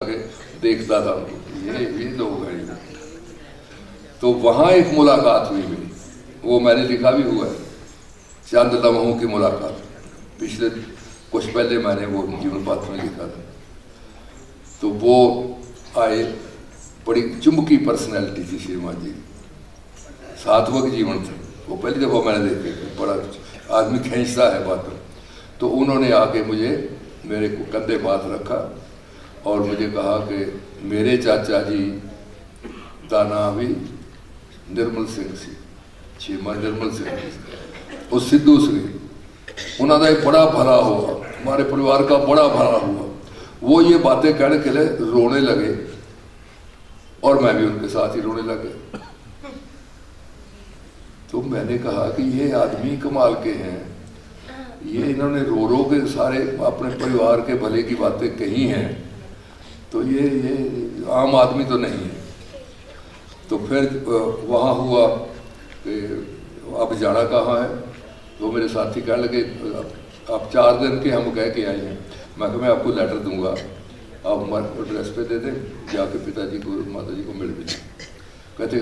देखता था ये लोग हैं। तो वहाँ एक मुलाकात हुई मेरी, वो मैंने लिखा भी हुआ है, चंद लम्हों की मुलाकात। पिछले कुछ पहले मैंने वो जीवन पात्र में लिखा था। तो वो आए, बड़ी चुंबकी पर्सनैलिटी थी श्रीमान जी, सात्विक जीवन था। वो पहली दफ़ा मैंने देखे, बड़ा आदमी खींचता है बातों। तो उन्होंने आके मुझे मेरे को कंधे बात रखा और मुझे कहा कि मेरे चाचा जी का नाम भी निर्मल सिंह सी, चीमा निर्मल सिंह और सिद्धू सिंह, उन्होंने बड़ा भला हुआ, हमारे परिवार का बड़ा भला हुआ। वो ये बातें कहने के लिए रोने लगे और मैं भी उनके साथ ही रोने लगे। तो मैंने कहा कि ये आदमी कमाल के हैं, ये इन्होंने रो रो के सारे अपने परिवार के भले की बातें कही हैं, तो ये आम आदमी तो नहीं है। तो फिर वहाँ हुआ कि अब जाना कहाँ है। तो मेरे साथी कहने लगे आप 4 दिन के हम कह के आए हैं। मैं कहा मैं आपको लेटर दूंगा, आप हमारे एड्रेस पे दे दें, जाके पिताजी को माता जी को मिल भी। कहते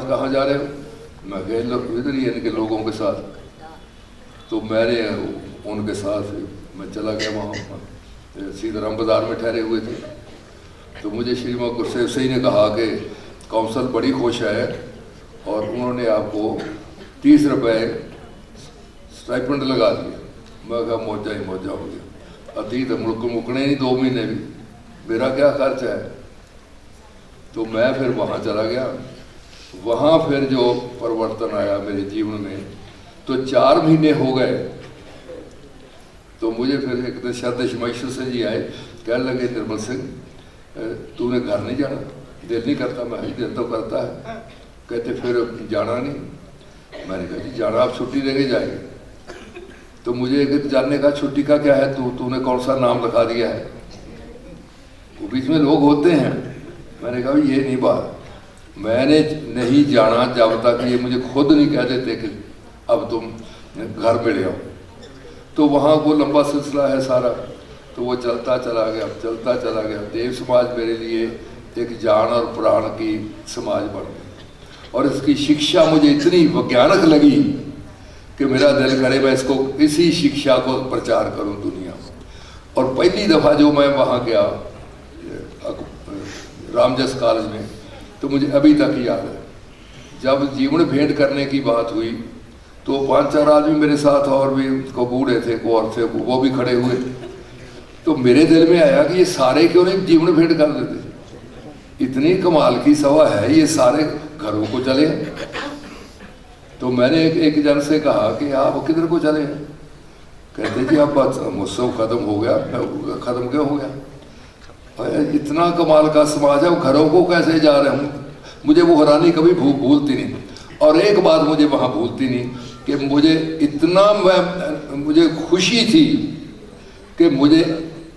कहाँ जा रहे हो? मैं कह इधर ही इनके लोगों के साथ। तो मैंने उनके साथ मैं चला गया वहाँ, सीताराम बाजार में ठहरे हुए थे। तो मुझे श्रीमान गुरसेव सिंह ने कहा कि काउंसिल बड़ी खुश है और उन्होंने आपको 30 रुपये स्टाइपेंड लगा दिया। मैं कहा मौजा ही मौजा हो गया, अतीत मुकने नहीं 2 महीने भी, मेरा क्या खर्च है। तो मैं फिर वहाँ चला गया। वहाँ फिर जो परिवर्तन आया मेरे जीवन में, तो 4 महीने हो गए। तो मुझे फिर एक दिन शरद शमेश्वर सिंह जी आए, कहने लगे निर्मल सिंह तूने घर नहीं जाना? दिल नहीं करता? मैं दिल तो करता है। कहते फिर जाना नहीं? मैंने कहा जी जाना, आप छुट्टी देके जाएंगे। तो मुझे एक जानने का छुट्टी का क्या है, तूने कौन सा नाम रखा दिया है? वो बीच में लोग होते हैं। मैंने कहा ये नहीं बात, मैंने नहीं जाना जब तक ये मुझे खुद नहीं कह देते कि अब तुम घर मिले आओ। तो वहाँ वो लंबा सिलसिला है सारा। तो वो चलता चला गया, चलता चला गया। देव समाज मेरे लिए एक जान और प्राण की समाज बन गई और इसकी शिक्षा मुझे इतनी वैज्ञानिक लगी कि मेरा दिल करे मैं इसको, इसी शिक्षा को प्रचार करूं दुनिया में। और पहली दफ़ा जो मैं वहाँ गया रामजस कॉलेज में, तो मुझे अभी तक याद है, जब जीवन भेंट करने की बात हुई तो 5-4 आदमी मेरे साथ और भी को बूढ़े थे, को और थे, वो भी खड़े हुए। तो मेरे दिल में आया कि ये सारे क्यों नहीं जीवन भेंट कर देते? इतनी कमाल की सभा है, ये सारे घरों को चले। तो मैंने एक जन से कहा कि आप किधर को चले हैं? कहते जी अब उत्सव खत्म हो गया। खत्म क्यों हो गया? इतना कमाल का समाज है, घरों को कैसे जा रहे हूँ? मुझे वो हैरानी कभी भूलती नहीं। और एक बात मुझे वहाँ भूलती नहीं कि मुझे खुशी थी कि मुझे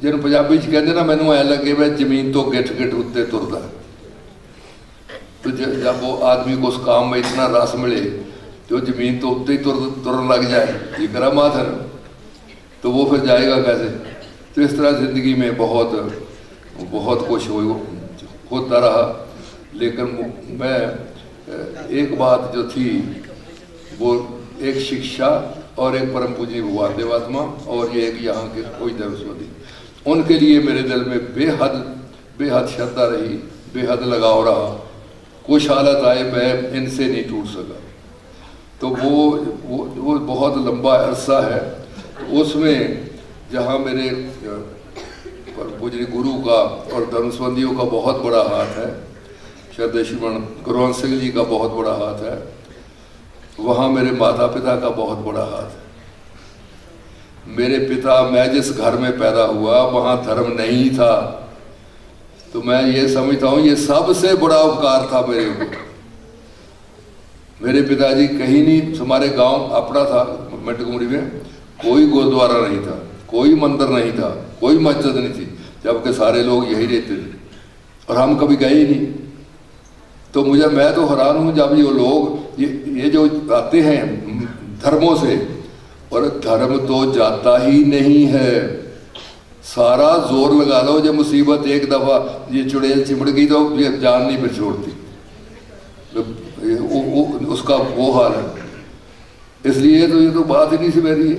जिन पंजाबी कहते ना, मैनू ऐ लगे मैं जमीन तो गिठ गिठ उत्ते तुरदा। तो जब वो आदमी को उस काम में इतना रस मिले तो जमीन तो उत्ते ही तुरन लग जाए, ये करामात है ना, तो वो फिर जाएगा कैसे? तो इस तरह ज़िंदगी में बहुत कुछ होता रहा। लेकिन मैं एक बात जो थी वो एक शिक्षा और एक परम पूज्य भगवान देवात्मा और ये एक यहाँ के कोई दरसवदी, उनके लिए मेरे दिल में बेहद श्रद्धा रही, बेहद लगाव रहा। कुछ हालत आए मैं इनसे नहीं टूट सका। तो वो बहुत लंबा अरसा है। उसमें जहाँ मेरे पूज्य गुरु का और धर्मसंबंधियों का बहुत बड़ा हाथ है, श्रद्धेय श्रीमान गुरुवंश सिंह जी का बहुत बड़ा हाथ है, वहाँ मेरे माता पिता का बहुत बड़ा हाथ है। मेरे पिता, मैं जिस घर में पैदा हुआ वहाँ धर्म नहीं था, तो मैं ये समझता हूँ ये सबसे बड़ा उपकार था मेरे ऊपर। मेरे पिताजी कहीं नहीं, हमारे गांव अपना था मटकुमरी में, कोई गुरुद्वारा नहीं था, कोई मंदिर नहीं था, कोई मस्जिद नहीं थी, जबकि सारे लोग यही रहते थे और हम कभी गए ही नहीं। तो मैं तो हैरान हूँ जब ये लोग ये जो आते हैं धर्मों से, और धर्म तो जाता ही नहीं है। सारा जोर लगा लो, जब मुसीबत एक दफ़ा ये चुड़ैल चिमड़ गई तो ये जान नहीं फिर छोड़ती। उसका वो हाल है। इसलिए तो ये तो बात ही नहीं सी मेरी है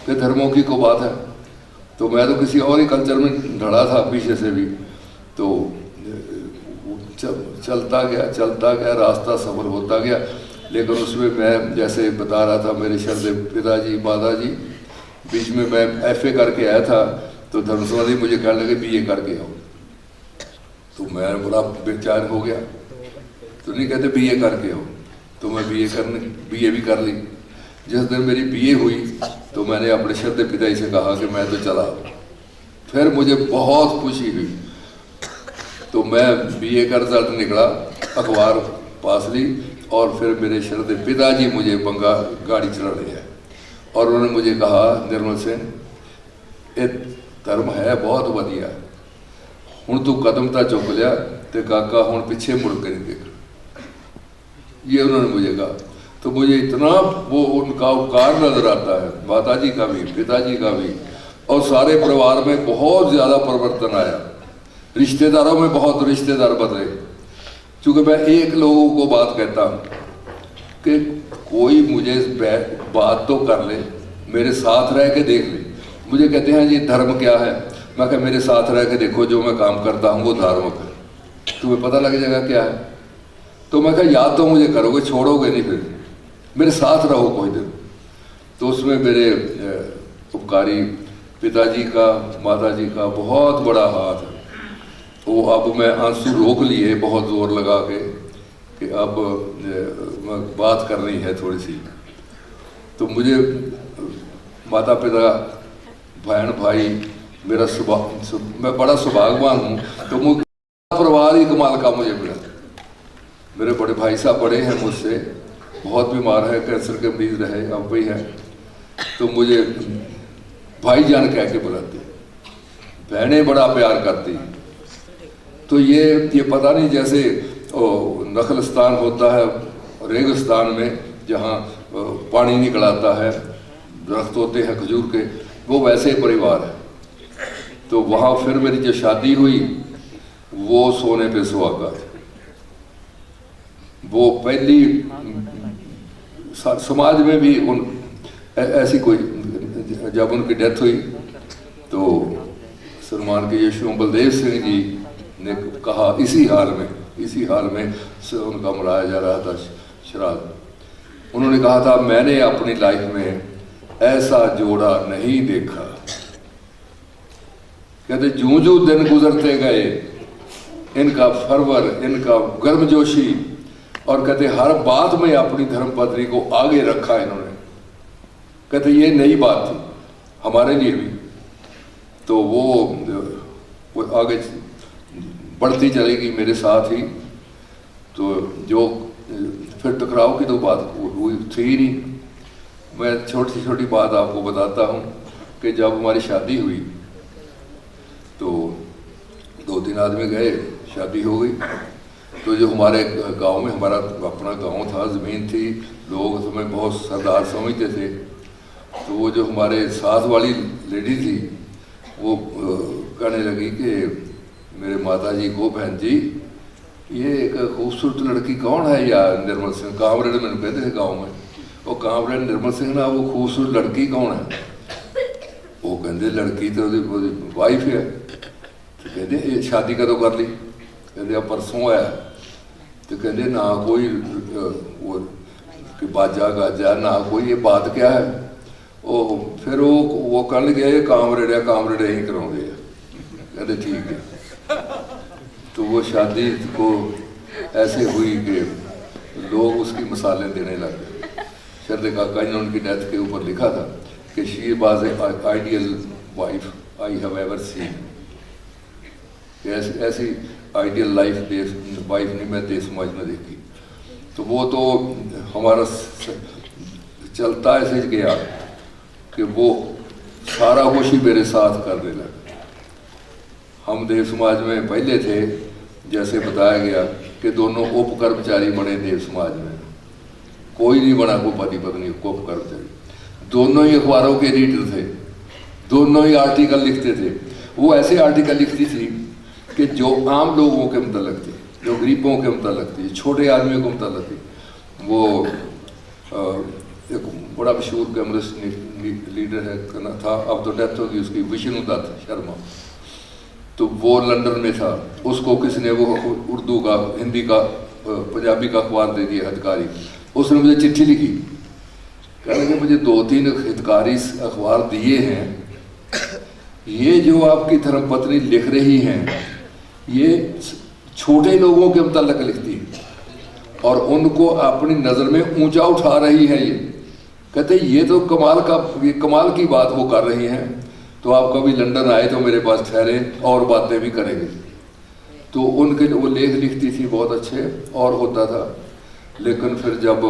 कि धर्मों की को बात है। तो मैं तो किसी और ही कल्चर में ढला था पीछे से भी, तो चलता गया, रास्ता सफल होता गया। लेकिन उसमें मैं जैसे बता रहा था, मेरे शरदे पिताजी माताजी, बीच में मैं FA करके आया था, तो धर्मसभा मुझे कहने लगे BA करके आओ। तो मैं बड़ा बेचैन हो गया, तो नहीं कहते BA करके आओ, तो मैं BA भी कर ली। जिस दिन मेरी BA हुई तो मैंने अपने शरदे पिताजी से कहा कि मैं तो चला। फिर मुझे बहुत खुशी हुई, तो मैं BA का रिजल्ट निकला, अखबार पास ली, और फिर मेरे शरदे पिताजी मुझे बंगा गाड़ी चला रहे हैं, और उन्होंने मुझे कहा, निर्मल सिंह ये धर्म है बहुत वधिया, हुण तू कदम तो चुक लिया, तो काका हुण पिछे मुड़ के नहीं देख। ये उन्होंने मुझे कहा। तो मुझे इतना वो उनका उपकार नजर आता है, माताजी का भी, पिताजी का भी, और सारे परिवार में बहुत ज़्यादा परिवर्तन आया। रिश्तेदारों में बहुत रिश्तेदार बदले, क्योंकि मैं एक लोगों को बात कहता हूँ कि कोई मुझे बात तो कर ले, मेरे साथ रह के देख ले। मुझे कहते हैं ये धर्म क्या है, मैं कहा मेरे साथ रह के देखो, जो मैं काम करता हूँ वो धार्मिक है, तुम्हें पता लग जाएगा क्या है। तो मैं कहा याद तो मुझे करोगे, छोड़ोगे नहीं, फिर मेरे साथ रहो कोई दिन। तो उसमें मेरे उपकारी पिताजी का, माताजी का बहुत बड़ा हाथ है। वो अब मैं आंसू रोक लिए बहुत जोर लगा के कि अब बात करनी है थोड़ी सी। तो मुझे माता पिता, बहन भाई, मेरा मैं बड़ा सौभाग्यवान हूँ। तो मुझे परिवार ही कमाल का मुझे मिला। मेरे बड़े भाई साहब बड़े हैं मुझसे, बहुत बीमार है, कैंसर के मरीज रहे, अब भी है, तो मुझे भाईजान कह के बुलाते, बहनें बड़ा प्यार करती। तो ये पता नहीं, जैसे नखलस्तान होता है रेगिस्तान में, जहाँ पानी निकल आता है, दरख्त होते हैं खजूर के, वो वैसे ही परिवार है। तो वहाँ फिर मेरी जो शादी हुई वो सोने पे सुहागा थी। वो पहली समाज में भी ऐसी कोई, जब उनकी डेथ हुई तो सलमान के यशु बलदेव सिंह जी ने कहा, इसी हाल में उनका मनाया जा रहा था श्राद्ध, उन्होंने कहा था मैंने अपनी लाइफ में ऐसा जोड़ा नहीं देखा। कहते जूं जूं दिन गुजरते गए, इनका फरवर, इनका गर्मजोशी, और कहते हर बात में अपनी धर्मपत्नी को आगे रखा इन्होंने। कहते ये नई बात थी हमारे लिए भी। तो वो आगे बढ़ती चलेगी मेरे साथ ही। तो जो फिर टकराव की तो बात हुई थी ही नहीं। मैं छोटी छोटी बात आपको बताता हूँ कि जब हमारी शादी हुई तो 2-3 आदमी गए, शादी हो गई। तो जो हमारे गांव में, हमारा अपना गांव था, ज़मीन थी, लोग हमें बहुत सरदार समझते थे। तो वो जो हमारे साथ वाली लेडी थी वो कहने लगी कि मेरे माताजी को, बहन जी ये एक खूबसूरत लड़की कौन है यार, निर्मल सिंह कामरेड मैंने कहते थे गाँव में, वो कामरेड निर्मल सिंह ना, वो खूबसूरत लड़की कौन है? वो कहते लड़की तो वाइफ है। तो कहते शादी कदों कर ली? कहते अब परसों आया। तो कहते ना कोई वो कि बाजा गाजा ना कोई, ये बात क्या है? फिर वो कहने गए कामरेड ही कराओगे। कहते ठीक है। तो वो शादी को ऐसे हुई कि लोग उसकी मिसालें देने लगे। शरद काका जी ने उनकी डेथ के ऊपर लिखा था कि she was a ideal wife I have ever seen. ऐसी आइडियल वाइफ नहीं मैं देश समाज में देखी। तो वो तो हमारा चलता ऐसे गया कि वो सारा कुछ ही मेरे साथ करने लगा। हम देव समाज में पहले थे, जैसे बताया गया कि दोनों उप कर्मचारी बने देव समाज में, कोई नहीं बना को पति पत्नी को उप कर्मचारी। दोनों ही अखबारों के एडिटर थे, दोनों ही आर्टिकल लिखते थे। वो ऐसे आर्टिकल लिखती थी कि जो आम लोगों के मतलब थी, जो गरीबों के मतलब थी, छोटे आदमियों के मतलब थी। वो एक बड़ा मशहूर कम्युनिस्ट लीडर है था, अब तो डेथ होगी उसकी, विष्णु दत्त शर्मा, तो वो लंदन में था। उसको किसी ने वो उर्दू का, हिंदी का, पंजाबी का अखबार दे दिया, हितकारी। उसने मुझे चिट्ठी लिखी, कहने कि मुझे 2-3 हितकारी अखबार दिए हैं, ये जो आपकी धर्मपत्नी लिख रही हैं ये छोटे लोगों के मुताल्लिक लिखती है और उनको अपनी नज़र में ऊंचा उठा रही है। ये कहते ये तो कमाल की बात वो कर रही हैं। तो आप कभी लंदन आए तो मेरे पास ठहरे और बातें भी करेंगे। तो उनके वो लेख लिखती थी बहुत अच्छे और होता था। लेकिन फिर जब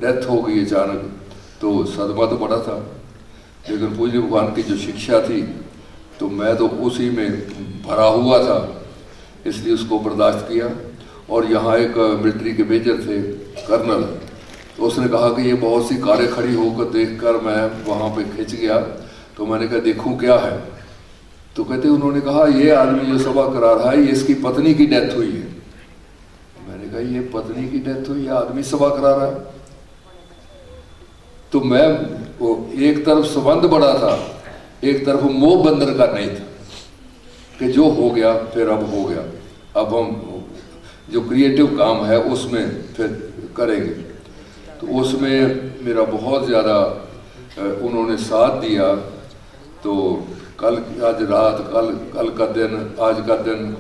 डेथ हो गई अचानक तो सदमा तो बड़ा था, लेकिन पूज्य भगवान की जो शिक्षा थी तो मैं तो उसी में भरा हुआ था, इसलिए उसको बर्दाश्त किया। और यहाँ एक मिलिट्री के मेजर थे, कर्नल, तो उसने कहा कि ये बहुत सी कारें खड़ी होकर देखकर मैं वहाँ पे खिंच गया। तो मैंने कहा देखूं क्या है, तो कहते उन्होंने कहा ये आदमी जो सभा करा रहा है ये इसकी पत्नी की डेथ हुई है। मैंने कहा ये पत्नी की डेथ हुई, ये आदमी सभा करा रहा है। तो मैं वो एक तरफ संबंध बड़ा था, एक तरफ मोह बंधन का नहीं था कि जो हो गया फिर अब हो गया, अब हम जो क्रिएटिव काम है उसमें फिर करेंगे। तो उसमें मेरा बहुत ज़्यादा उन्होंने साथ दिया। तो कल, आज रात, कल का दिन, आज का दिन,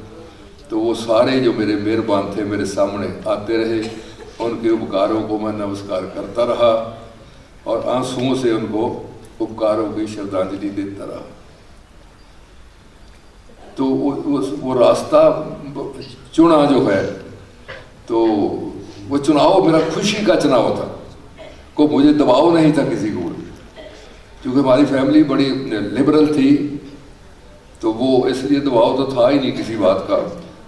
तो वो सारे जो मेरे मेहरबान थे मेरे सामने आते रहे, उनके उपकारों को मैं नमस्कार करता रहा और आंसुओं से उनको उपकारों की श्रद्धांजलि देता रहा। तो वो रास्ता चुना जो है, तो वो चुनाव मेरा खुशी का चुनाव था, को मुझे दबाव नहीं था किसी को, क्योंकि हमारी फैमिली बड़ी लिबरल थी। तो वो इसलिए दबाव तो था ही नहीं किसी बात का।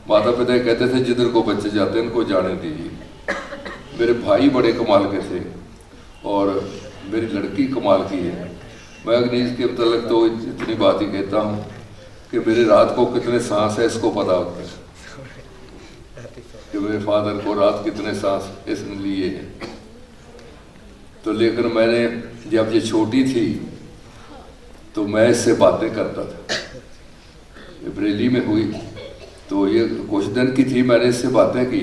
माता पिता कहते थे जिधर को बच्चे जाते हैं उनको जाने दीजिए। मेरे भाई बड़े कमाल के थे और मेरी लड़की कमाल की है। मैं अग्नीश के मतलब तो इतनी बात ही कहता हूँ कि मेरे रात को कितने सांस है इसको पता होता है कि मेरे फादर को रात कितने सांस इसने लिए हैं। तो लेकिन मैंने जब ये छोटी थी तो मैं इससे बातें करता था। बरेली में हुई तो ये कुछ दिन की थी, मैंने इससे बातें की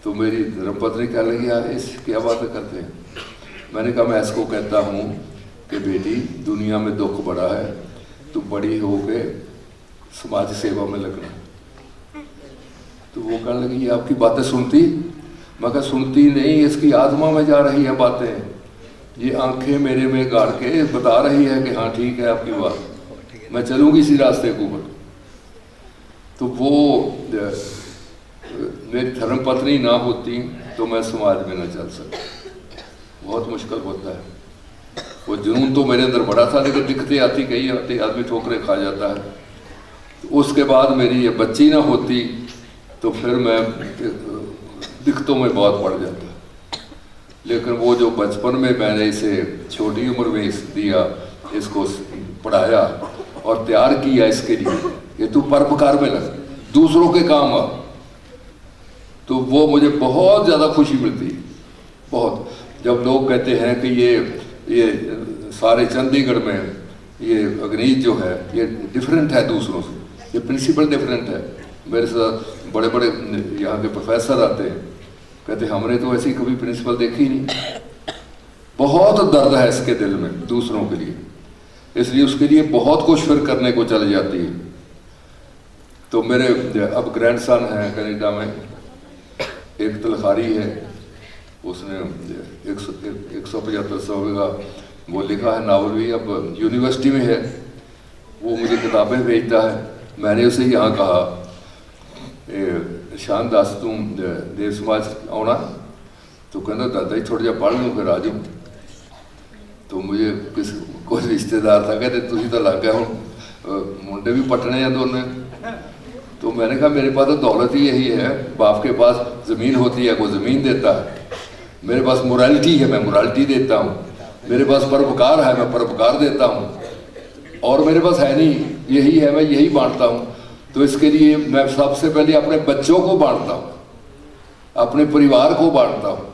तो मेरी धर्मपत्नी कहने लगी यार इस क्या बातें करते हैं। मैंने कहा मैं इसको कहता हूँ कि बेटी दुनिया में दुख बड़ा है, तो बड़ी हो के समाज सेवा में लगना। तो वो कहने लगी ये आपकी बातें सुनती? मैं कहा सुनती नहीं, इसकी आत्मा में जा रही है बातें, ये आंखें मेरे में गाड़ के बता रही है कि हाँ ठीक है आपकी बात, मैं चलूँगी इसी रास्ते के ऊपर। तो वो मेरी धर्मपत्नी ना होती तो मैं समाज में न चल सकता, बहुत मुश्किल होता है। वो जुनून तो मेरे अंदर बड़ा था, लेकिन दिखते आती कई आते आदमी ठोकरें खा जाता है। तो उसके बाद मेरी ये बच्ची ना होती तो फिर मैं दिक्कतों में बहुत पड़ जाता। लेकिन वो जो बचपन में मैंने इसे छोटी उम्र में दिया, इसको पढ़ाया और तैयार किया इसके लिए कि तू परोपकार में लग, दूसरों के काम आ, तो वो मुझे बहुत ज़्यादा खुशी मिलती, बहुत। जब लोग कहते हैं कि ये सारे चंडीगढ़ में ये अग्नीश जो है ये डिफरेंट है दूसरों से, ये प्रिंसिपल डिफरेंट है। मेरे साथ बड़े बड़े यहाँ के प्रोफेसर आते हैं, कहते हमने तो ऐसी कभी प्रिंसिपल देखी नहीं। बहुत दर्द है इसके दिल में दूसरों के लिए, इसलिए उसके लिए बहुत कुछ फिर करने को चल जाती है। तो मेरे अब ग्रैंडसन है कनाडा में, एक तलखारी है, उसने 175 का वो लिखा है नावल भी, अब यूनिवर्सिटी में है, वो मुझे किताबें भेजता है। मैंने उसे यहाँ कहा शान दास तू देव समाज आना, तो कहना दादा जी थोड़ा जहा पढ़ लूँ फिर आ जाऊँ। तो मुझे कोई रिश्तेदार था, कहते तुम तो लग गया हूँ मुंडे भी पटने हैं दोनों। तो मैंने कहा मेरे पास तो दौलत ही यही है, बाप के पास ज़मीन होती है वो ज़मीन देता है, मेरे पास मोरालिटी है मैं मोरालिटी देता हूँ, मेरे पास परोपकार है मैं परोपकार देता हूँ। और मेरे पास है नहीं, यही है, मैं यही बांटता हूँ। तो इसके लिए मैं सबसे पहले अपने बच्चों को बांटता हूँ, अपने परिवार को बांटता हूँ।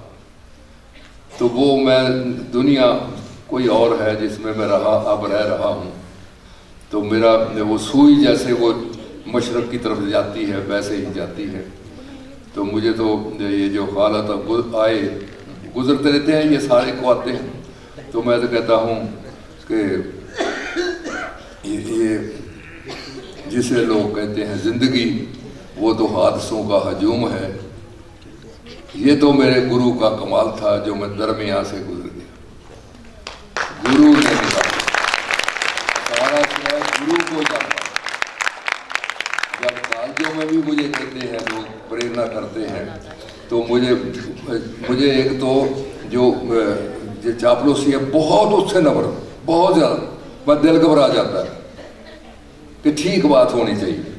तो वो मैं दुनिया कोई और है जिसमें मैं अब रह रहा हूँ। तो मेरा वो सुई जैसे वो मशरक़ की तरफ जाती है वैसे ही जाती है। तो मुझे तो ये जो हालत आए गुजरते रहते हैं, ये सारे को आते हैं। तो मैं तो कहता हूँ कि ये जिसे लोग कहते हैं ज़िंदगी, वो तो हादसों का हजूम है। ये तो मेरे गुरु का कमाल था जो मैं दरमियान से गुजर गया। गुरु ने निकाला सारा श्रेय गुरु को जाता। जब कॉलेजों में भी मुझे कहते हैं लोग, प्रेरणा करते हैं, तो मुझे एक तो जो चापलूसी है बहुत, उससे नफरत बहुत ज़्यादा, बस दिल घबरा जाता है कि ठीक बात होनी चाहिए।